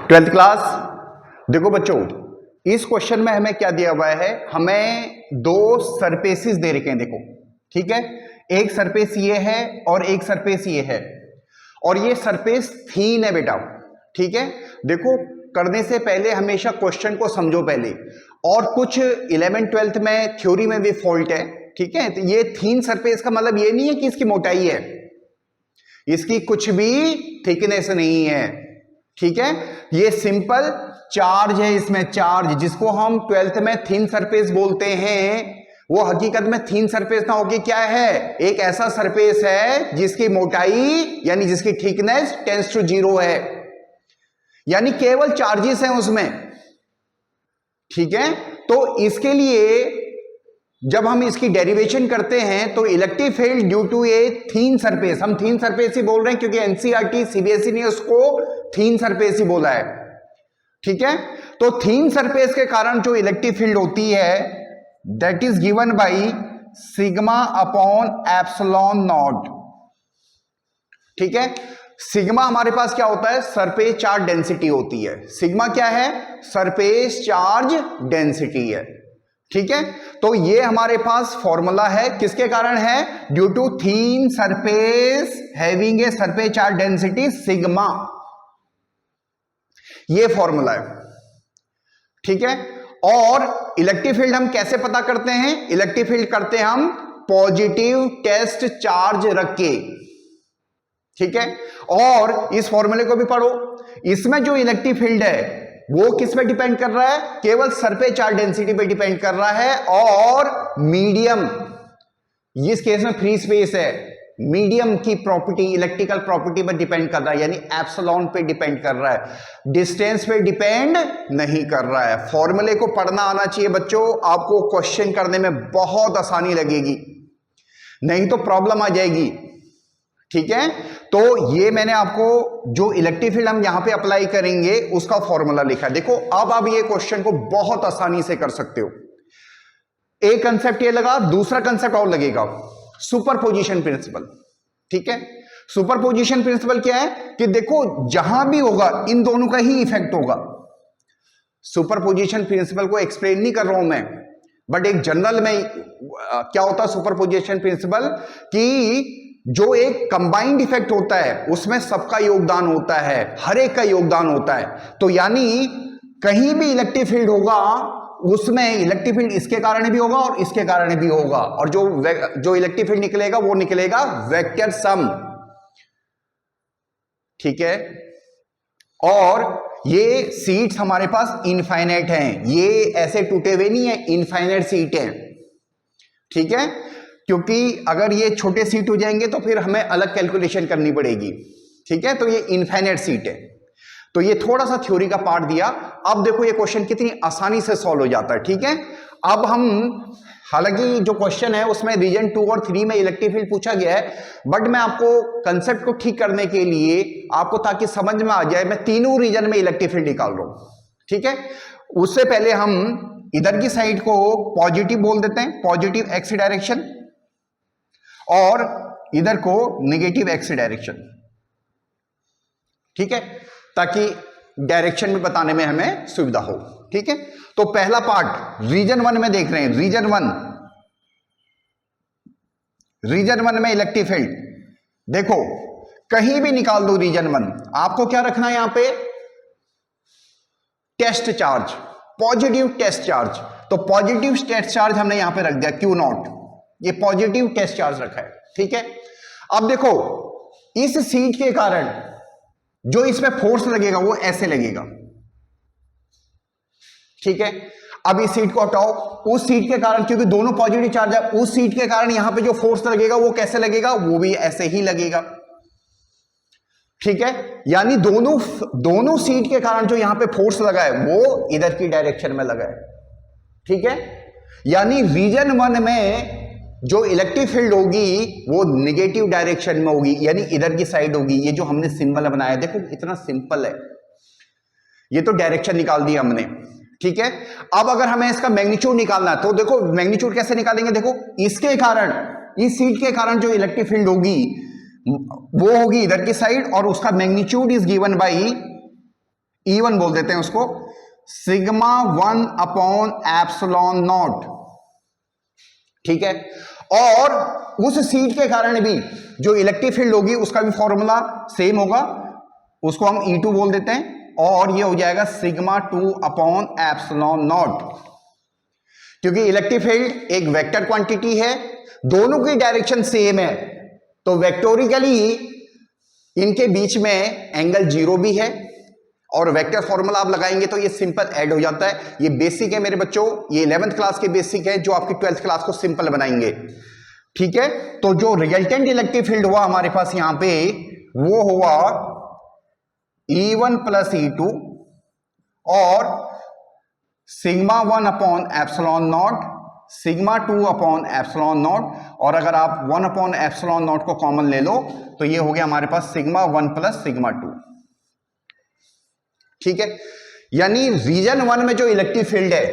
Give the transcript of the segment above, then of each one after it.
Twelfth class. देखो बच्चों, इस क्वेश्चन में हमें क्या दिया हुआ है, हमें दो सरफेसेस दे रखे हैं। देखो ठीक है, एक सरफेस ये है और एक सरफेस ये है, और ये सरफेस थीन है बेटा। ठीक है, देखो करने से पहले हमेशा क्वेश्चन को समझो पहले, और कुछ 11th 12th में थ्योरी में भी फॉल्ट है। ठीक है, तो ये थीन सरफेस का मतलब ये नहीं है कि इसकी मोटाई है, इसकी कुछ भी थिकनेस नहीं है। ठीक है, ये सिंपल चार्ज है, इसमें चार्ज, जिसको हम 12th में थीन सरफेस बोलते हैं, वो हकीकत में थीन सरफेस ना होके क्या है, एक ऐसा सरफेस है जिसकी मोटाई यानी जिसकी थिकनेस टेंस टू 0 है, यानी केवल चार्जेस हैं उसमें। ठीक है, तो इसके लिए जब हम इसकी डेरिवेशन करते हैं तो electric field due to a thin surface, हम थीन सरफेस ही बोल रहे हैं क्योंकि एनसीईआरटी सीबीएसई ने उसको थीन सरफेस ही बोला है। ठीक है, तो थीन सरफेस के कारण जो इलेक्ट्रिक फील्ड होती है that is given by sigma upon epsilon not. ठीक है, सिग्मा हमारे पास क्या होता है, सरफेस चार्ज डेंसिटी होती है। सिग्मा क्या है, सरफेस चार्ज डेंसिटी है। ठीक है, तो ये हमारे पास फॉर्मूला है, किसके कारण है, due to thin surface having a surface charge density sigma, ये फॉर्मूला है। ठीक है, और इलेक्ट्रिक फील्ड हम कैसे पता करते हैं, इलेक्ट्रिक फील्ड करते हैं हम पॉजिटिव टेस्ट चार्ज रख के। ठीक है, और इस फॉर्मूले को भी पढ़ो, इसमें जो इलेक्ट्रिक फील्ड है वो किस पे डिपेंड कर रहा है, केवल सरफेस चार्ज डेंसिटी पे डिपेंड कर रहा है, और मीडियम, इस केस में फ्री स्पेस है, मीडियम की प्रॉपर्टी, इलेक्ट्रिकल प्रॉपर्टी पर डिपेंड कर रहा है, यानी एप्सिलॉन पे डिपेंड कर रहा है, डिस्टेंस पे डिपेंड नहीं कर रहा है। फॉर्मूले को पढ़ना आना चाहिए बच्चों, आपको क्वेश्चन करने में बहुत आसानी लगेगी, नहीं तो प्रॉब्लम आ जाएगी। ठीक है, तो ये मैंने आपको जो इलेक्ट्रिक फील्ड हम यहां पे अप्लाई करेंगे उसका फॉर्मूला लिखा है। देखो अब आप ये क्वेश्चन को बहुत आसानी से कर सकते हो। एक कंसेप्ट ये लगा, दूसरा कंसेप्ट और लगेगा, सुपरपोजिशन प्रिंसिपल। ठीक है, सुपरपोजिशन प्रिंसिपल क्या है कि देखो जहां भी होगा इन दोनों का ही इफेक्ट होगा। सुपरपोजिशन प्रिंसिपल को एक्सप्लेन नहीं कर रहा हूं मैं, बट एक जनरल में क्या होता है सुपरपोजिशन प्रिंसिपल, कि जो एक कंबाइंड इफेक्ट होता है उसमें सबका योगदान होता है, हर एक का योगदान होता है। तो यानी कहीं भी इलेक्ट्रिक फील्ड होगा उसमें इलेक्ट्रिक फील्ड इसके कारण भी होगा और इसके कारण भी होगा, और जो इलेक्ट्रिक फील्ड निकलेगा वो निकलेगा वेक्टर सम। ठीक है, और ये सीट्स हमारे पास इनफाइनाइट हैं, ये ऐसे टूटे हुए नहीं है, इनफाइनाइट सीट है। ठीक है, क्योंकि अगर ये छोटे सीट हो जाएंगे तो फिर हमें अलग कैलकुलेशन करनी पड़ेगी। ठीक है, तो ये इनफाइनाइट सीट है। तो ये थोड़ा सा थ्योरी का पार्ट दिया। अब देखो ये क्वेश्चन कितनी आसानी से सॉल्व हो जाता है। ठीक है, अब हम, हालांकि जो क्वेश्चन है उसमें रीजन 2 और 3 में इलेक्ट्रिक फील्ड पूछा गया है, बट मैं आपको कंसेप्ट को ठीक करने के लिए आपको, ताकि समझ में आ जाए, मैं तीनों रीजन में इलेक्ट्रिक फील्ड निकाल रहा हूं। ठीक है, उससे पहले हम इधर की साइड को पॉजिटिव बोल देते हैं, पॉजिटिव एक्स डायरेक्शन, और इधर को नेगेटिव एक्स डायरेक्शन। ठीक है, ताकि डायरेक्शन में बताने में हमें सुविधा हो। ठीक है, तो पहला पार्ट रीजन 1 में देख रहे हैं, रीजन 1 में इलेक्ट्रिक फील्ड देखो कहीं भी निकाल दो रीजन 1, आपको क्या रखना है यहां पे, test charge, positive test charge. तो पॉजिटिव टेस्ट चार्ज हमने यहां पे रख दिया Q0, ये पॉजिटिव टेस्ट चार्ज रखा है। ठीक है, अब देखो इस सीट के कारण जो इसमें फोर्स लगेगा वो ऐसे लगेगा। ठीक है, अब इस सीट को हटाओ, उस सीट के कारण, क्योंकि दोनों पॉजिटिव चार्ज है, उस सीट के कारण यहां पे जो फोर्स लगेगा वो कैसे लगेगा, वो भी ऐसे ही लगेगा। ठीक है, यानी दोनों सीट के कारण जो यहां पे फोर्स लगा है वो इधर की डायरेक्शन में लगा है। ठीक है, यानी रीजन 1 में जो इलेक्ट्रिक फील्ड होगी वो नेगेटिव डायरेक्शन में होगी, यानी इधर की साइड होगी। ये जो हमने सिंबल बनाया देखो इतना सिंपल है, ये तो डायरेक्शन निकाल दी हमने। ठीक है, अब अगर हमें इसका मैग्नीट्यूड निकालना है तो देखो मैग्नीट्यूड कैसे निकालेंगे, देखो इसके कारण, इस सीट के कारण जो इलेक्ट्रिक फील्ड होगी वो होगी इधर की साइड, और उसका magnitude is given by E1 बोल देते हैं उसको, सिग्मा 1 अपॉन एप्सिलॉन नॉट, ठीक है। और उस सीट के कारण भी जो इलेक्ट्रिक फील्ड होगी उसका भी फॉर्मूला सेम होगा, उसको हम E2 बोल देते हैं, और ये हो जाएगा सिग्मा 2 अपॉन एप्सिलॉन नॉट। क्योंकि इलेक्ट्रिक फील्ड एक वेक्टर क्वांटिटी है, दोनों की डायरेक्शन सेम है, तो वेक्टोरिकली इनके बीच में एंगल 0 भी है, और वेक्टर फॉर्मूला आप लगाएंगे तो ये सिंपल ऐड हो जाता है। ये बेसिक है मेरे बच्चों, ये 11th क्लास के बेसिक है जो आपकी 12th क्लास को सिंपल बनाएंगे, ठीक है। तो जो रिजल्टेंट इलेक्ट्रिक फील्ड हुआ हमारे पास यहां पे, वो हुआ E1 प्लस E2 और sigma 1 upon epsilon not, sigma 2 upon epsilon not, और अगर आप 1 अपॉन एप्सिलॉन नॉट को कॉमन ले लो तो ये हो गया हमारे पास सिग्मा 1 प्लस सिग्मा 2, ठीक है। यानी रीजन 1 में जो इलेक्ट्रिक फील्ड है,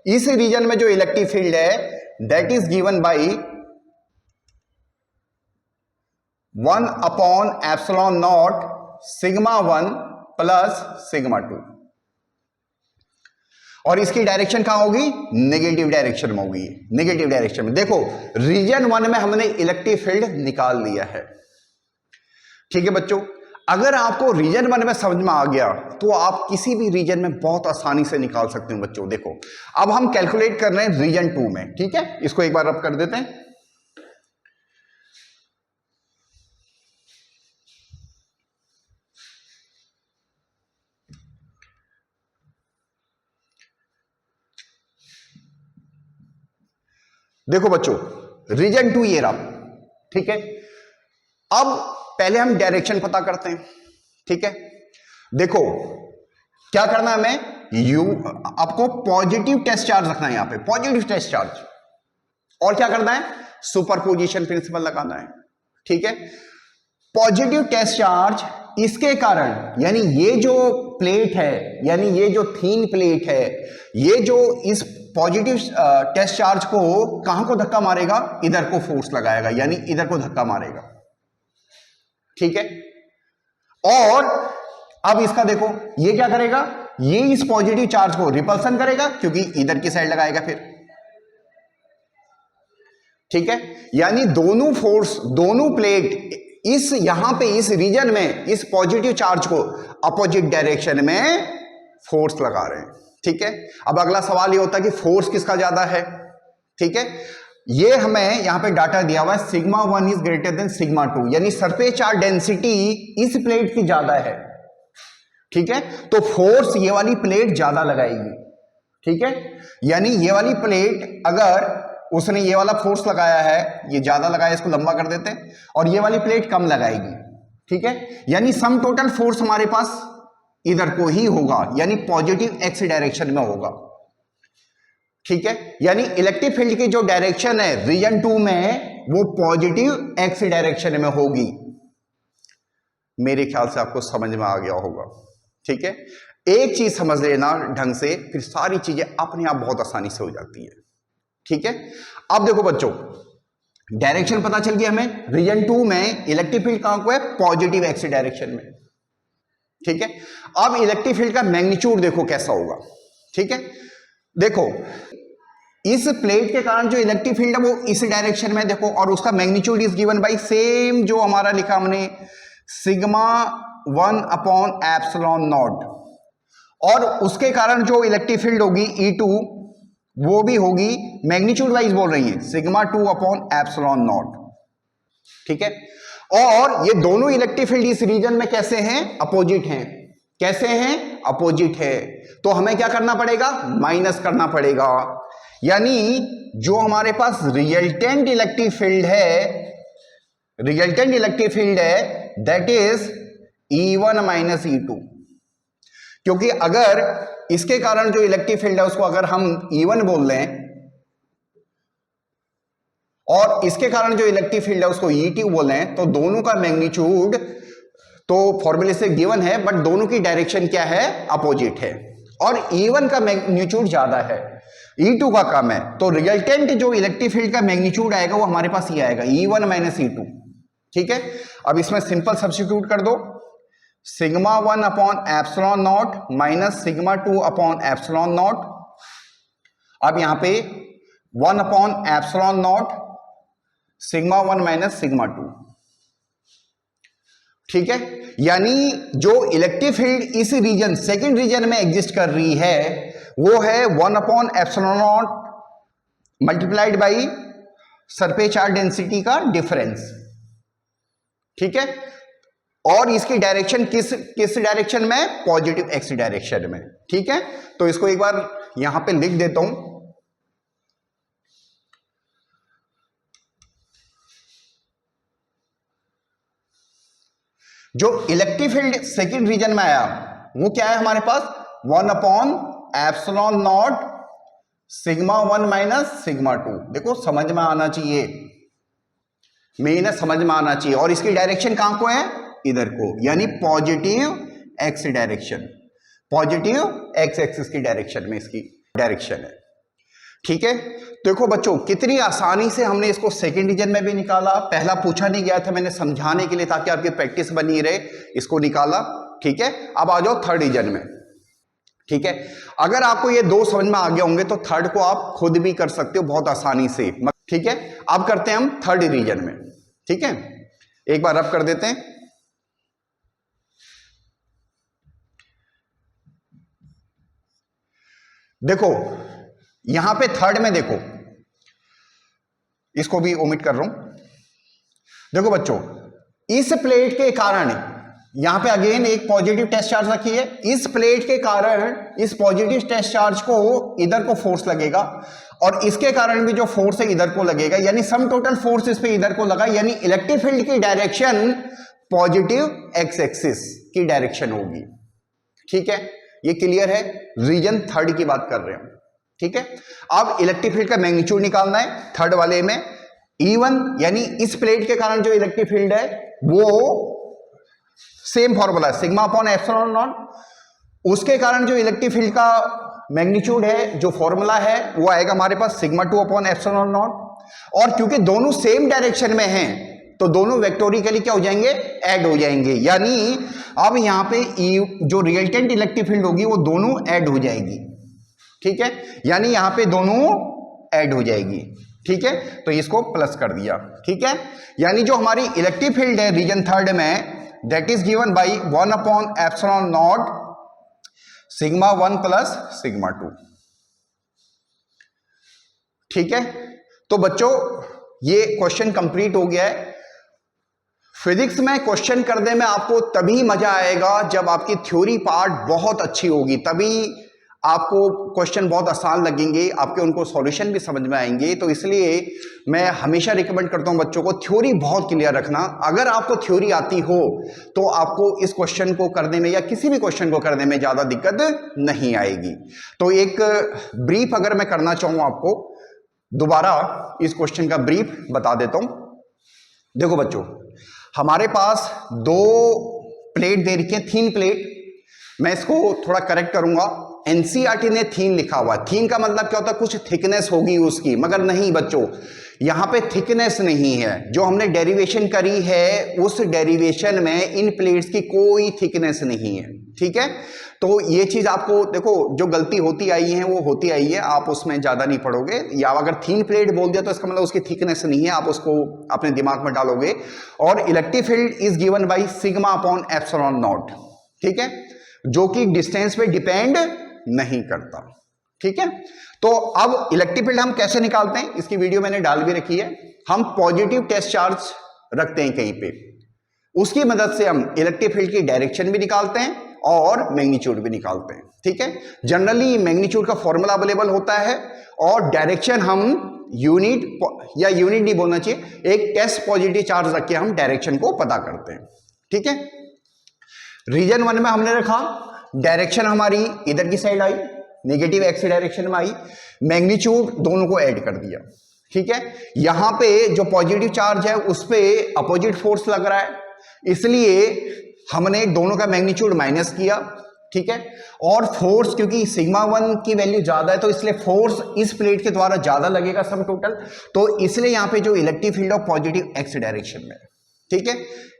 इस रीजन में जो इलेक्ट्रिक फील्ड है that is given by 1 upon epsilon not sigma 1 plus sigma 2, और इसकी डायरेक्शन कहां होगी, नेगेटिव डायरेक्शन में होगी, नेगेटिव डायरेक्शन में। देखो रीजन 1 में हमने इलेक्ट्रिक फील्ड निकाल लिया है, ठीक है बच्चों। अगर आपको रीजन 1 में समझ में आ गया तो आप किसी भी रीजन में बहुत आसानी से निकाल सकते हो बच्चों। देखो अब हम कैलकुलेट कर रहे हैं रीजन 2 में, ठीक है। इसको एक बार रब कर देते हैं। देखो बच्चों रीजन 2 ये रहा, ठीक है। अब पहले हम डायरेक्शन पता करते हैं, ठीक है। देखो क्या करना है हमें, आपको पॉजिटिव टेस्ट चार्ज रखना है यहां पे, पॉजिटिव टेस्ट चार्ज, और क्या करना है, सुपरपोजिशन प्रिंसिपल लगाना है, ठीक है। पॉजिटिव टेस्ट चार्ज इसके कारण, यानी ये जो प्लेट है, यानी ये जो थीन प्लेट है, ये जो इस पॉजिटिव टेस्ट चार्ज को कहां को धक्का मारेगा, इधर को फोर्स लगाएगा, यानी इधर को धक्का मारेगा, ठीक है। और अब इसका देखो ये क्या करेगा, ये इस पॉजिटिव चार्ज को रिपल्सन करेगा क्योंकि इधर की साइड लगाएगा फिर, ठीक है। यानी दोनों फोर्स, दोनों प्लेट इस यहां पे इस रीजन में इस पॉजिटिव चार्ज को अपोजिट डायरेक्शन में फोर्स लगा रहे हैं, ठीक है। अब अगला सवाल ये होता है कि फोर्स किसका ज्यादा है, ठीक है। ये हमें यहां पे डाटा दिया हुआ है sigma 1 is greater than sigma 2, यानी सरफेस चार्ज डेंसिटी इस प्लेट की ज्यादा है, ठीक है। तो फोर्स ये वाली प्लेट ज्यादा लगाएगी, ठीक है। यानी ये वाली प्लेट अगर उसने ये वाला फोर्स लगाया है, ये ज्यादा लगाया, इसको लंबा कर देते हैं, और ये वाली प्लेट कम लगाएगी, ठीक है। यानी सम टोटल फोर्स हमारे पास इधर को ही होगा, यानी पॉजिटिव एक्स डायरेक्शन में होगा, ठीक है। यानी इलेक्ट्रिक फील्ड की जो डायरेक्शन है रीजन 2 में वो पॉजिटिव एक्स डायरेक्शन में होगी। मेरे ख्याल से आपको समझ में आ गया होगा, ठीक है। एक चीज समझ लेना ढंग से, फिर सारी चीजें अपने आप बहुत आसानी से हो जाती है, ठीक है। अब देखो बच्चों डायरेक्शन पता चल गया हमें, रीजन 2 में इलेक्ट्रिक फील्ड कहां को है, पॉजिटिव एक्स डायरेक्शन में, ठीक है। अब इलेक्ट्रिक फील्ड का मैग्नीट्यूड देखो कैसा होगा, ठीक है। देखो इस प्लेट के कारण जो इलेक्ट्रिक फील्ड है वो इस डायरेक्शन में देखो, और उसका magnitude is given by same जो हमारा लिखा हमने सिग्मा 1 अपॉन एप्सिलॉन नॉट, और उसके कारण जो इलेक्ट्रिक फील्ड होगी E2 वो भी होगी मैग्नीट्यूड वाइज बोल रही है सिग्मा 2 अपॉन एप्सिलॉन नॉट, ठीक है। और ये दोनों इलेक्ट्रिक फील्ड इस रीजन में कैसे हैं, अपोजिट हैं, कैसे हैं, अपोजिट है। तो हमें क्या करना पड़ेगा, माइनस करना पड़ेगा, यानी जो हमारे पास रिजल्टेंट इलेक्ट्रिक फील्ड है, रिजल्टेंट इलेक्ट्रिक फील्ड है that is E1 minus E2, क्योंकि अगर इसके कारण जो इलेक्ट्रिक फील्ड है उसको अगर हम E1 बोल लें और इसके कारण जो इलेक्ट्रिक फील्ड है उसको E2 बोले तो दोनों का मैग्नीट्यूड तो फॉर्मूले से गिवन है, बट दोनों की डायरेक्शन क्या है, अपोजिट है, और E1 का मैग्नीट्यूड ज्यादा है, E2 का कम है, तो रिजल्टेंट जो इलेक्ट्रिक फील्ड का मैग्नीट्यूड आएगा वो हमारे पास ये आएगा E1 माइनस E2, ठीक है। अब इसमें सिंपल सब्स्टिट्यूट कर दो, sigma 1 upon epsilon not minus sigma 2 upon epsilon not. अब यहां पे 1 upon epsilon not sigma 1 minus sigma 2, ठीक है। यानी जो इलेक्ट्रिक फील्ड इस रीजन सेकंड रीजन में एग्जिस्ट कर रही है वो है 1 upon epsilon not multiplied by surface charge density का डिफरेंस, ठीक है। और इसकी डायरेक्शन किस डायरेक्शन में? पॉजिटिव एक्स डायरेक्शन में, ठीक है। तो इसको एक बार यहां पे लिख देता हूं। जो इलेक्ट्रिक फील्ड सेकंड रीजन में आया वो क्या है हमारे पास? 1 upon epsilon not sigma 1 minus sigma 2। देखो समझ में आना चाहिए, मेन है समझ में आना चाहिए। और इसकी डायरेक्शन कहां को है? इधर को, यानी positive x direction, positive x axis की डायरेक्शन में इसकी डायरेक्शन है, ठीक है। देखो बच्चों कितनी आसानी से हमने इसको सेकंड रीजन में भी निकाला। पहला पूछा नहीं गया था, मैंने समझाने के लिए ताकि आपकी प्रैक्टिस बनी रहे, इसको निकाला, ठीक है। अब आ जाओ थर्ड रीजन में, ठीक है। अगर आपको ये दो समझ में आ गए होंगे तो थर्ड को आप खुद भी कर सकते हो बहुत आसानी से, ठीक है। अब करते हैं हम थर्ड रीजन में, ठीक है। एक बार अब कर देते हैं। देखो यहां पे थर्ड में देखो, इसको भी ओमिट कर रहा हूं। देखो बच्चों इस प्लेट के कारण यहां पे अगेन एक पॉजिटिव टेस्ट चार्ज रखी है। इस प्लेट के कारण इस पॉजिटिव टेस्ट चार्ज को इधर को फोर्स लगेगा और इसके कारण भी जो फोर्स है इधर को लगेगा, यानी सम टोटल फोर्स इस पे इधर को लगा, यानी इलेक्ट्रिक फील्ड की डायरेक्शन पॉजिटिव एक्स एक्सिस की डायरेक्शन होगी, ठीक है। ये क्लियर है, रीजन थर्ड की बात कर रहे हैं, ठीक है। अब इलेक्ट्रिक फील्ड का मैग्नीट्यूड निकालना है थर्ड वाले में। E1 यानी इस प्लेट के कारण जो इलेक्ट्रिक फील्ड है वो सेम फॉर्मूला है सिग्मा अपॉन एप्सिलॉन नॉट। उसके कारण जो इलेक्ट्रिक फील्ड का मैग्नीट्यूड है, जो फॉर्मूला है वो आएगा हमारे पास सिग्मा 2 अपॉन एप्सिलॉन नॉट। और क्योंकि दोनों सेम डायरेक्शन में हैं तो दोनों वेक्टोरिकली क्या हो जाएंगे? ऐड हो जाएंगे। यानी अब यहां पे जो रिजल्टेंट इलेक्ट्रिक फील्ड होगी वो दोनों ऐड हो जाएगी, ठीक है। यानी यहां पे दोनों ऐड हो जाएगी, ठीक है। तो इसको प्लस कर दिया, ठीक है। यानी जो हमारी इलेक्ट्रिक फील्ड है रीजन थर्ड में that is given by 1 upon epsilon not sigma 1 plus sigma 2, ठीक है। तो बच्चों ये क्वेश्चन कंप्लीट हो गया है। फिजिक्स में क्वेश्चन करने में आपको तभी मजा आएगा जब आपकी थ्योरी पार्ट बहुत अच्छी होगी, तभी आपको क्वेश्चन बहुत आसान लगेंगे, आपके उनको सॉल्यूशन भी समझ में आएंगे। तो इसलिए मैं हमेशा रिकमेंड करता हूं बच्चों को थ्योरी बहुत क्लियर रखना। अगर आपको थ्योरी आती हो तो आपको इस क्वेश्चन को करने में या किसी भी क्वेश्चन को करने में ज्यादा दिक्कत नहीं आएगी। तो एक ब्रीफ अगर मैं करना चाहूं आपको, दोबारा इस क्वेश्चन का ब्रीफ बता देता हूं। देखो बच्चों हमारे पास दो प्लेट दे रखी है, थीन प्लेट। मैं इसको थोड़ा करेक्ट करूंगा, एनसीईआरटी ने थीन लिखा हुआ। थीन का मतलब क्या होता है? कुछ थिकनेस होगी उसकी, मगर नहीं बच्चों यहां पे थिकनेस नहीं है। जो हमने डेरिवेशन करी है उस डेरिवेशन में इन प्लेट्स की कोई थिकनेस नहीं है, ठीक है। तो ये चीज आपको देखो, जो गलती होती आई है वो होती आई है, आप उसमें ज्यादा नहीं पढ़ोगे। या अगर थीन प्लेट बोल दिया तो इसका मतलब उसकी थिकनेस नहीं है, आप उसको अपने दिमाग में डालोगे। और electric field is given by sigma upon epsilon not, ठीक है, जो कि डिस्टेंस पे डिपेंड नहीं करता, ठीक है। तो अब इलेक्ट्रिक फील्ड हम कैसे निकालते हैं, इसकी वीडियो मैंने डाल भी रखी है। हम पॉजिटिव टेस्ट चार्ज रखते हैं कहीं पे, उसकी मदद से हम इलेक्ट्रिक फील्ड की डायरेक्शन भी निकालते हैं और मैग्नीट्यूड भी निकालते हैं, ठीक है। जनरली मैग्नीट्यूड का फॉर्मूला अवेलेबल होता है और डायरेक्शन हम यूनिट या यूनिट नहीं बोलना चाहिए, एक टेस्ट पॉजिटिव चार्ज रख के हम डायरेक्शन को पता करते हैं, ठीक है। रीजन 1 में हमने रखा, डायरेक्शन हमारी इधर की side I, negative x direction में आई, मैग्नीट्यूड दोनों को ऐड कर दिया, ठीक है। यहां पे जो पॉजिटिव चार्ज है उस पे अपोजिट फोर्स लग रहा है, इसलिए हमने दोनों का मैग्नीट्यूड माइनस किया, ठीक है। और फोर्स क्योंकि सिग्मा 1 की वैल्यू ज्यादा है तो इसलिए फोर्स इस प्लेट के द्वारा ज्यादा लगेगा सम टोटल, तो इसलिए यहां पे जो electric field of positive x direction में, ठीक है।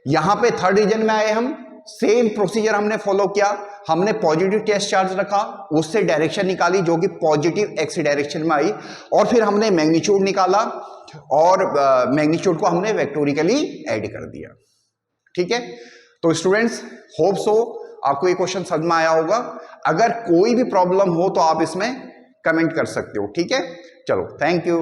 यहां पे थर्ड रीजन में आए हम, सेम प्रोसीजर हमने फॉलो किया, हमने पॉजिटिव टेस्ट चार्ज रखा, उससे डायरेक्शन निकाली जो कि पॉजिटिव एक्स डायरेक्शन में आई, और फिर हमने मैग्नीट्यूड निकाला और मैग्नीट्यूड को हमने वेक्टोरिकली ऐड कर दिया। ठीक है, तो स्टूडेंट्स होप सो आपको ये क्वेश्चन समझ में आया होगा। अगर कोई भी प्रॉब्लम हो तो आप इसमें कमेंट कर सकते हो। ठीक है, चलो थैंक यू।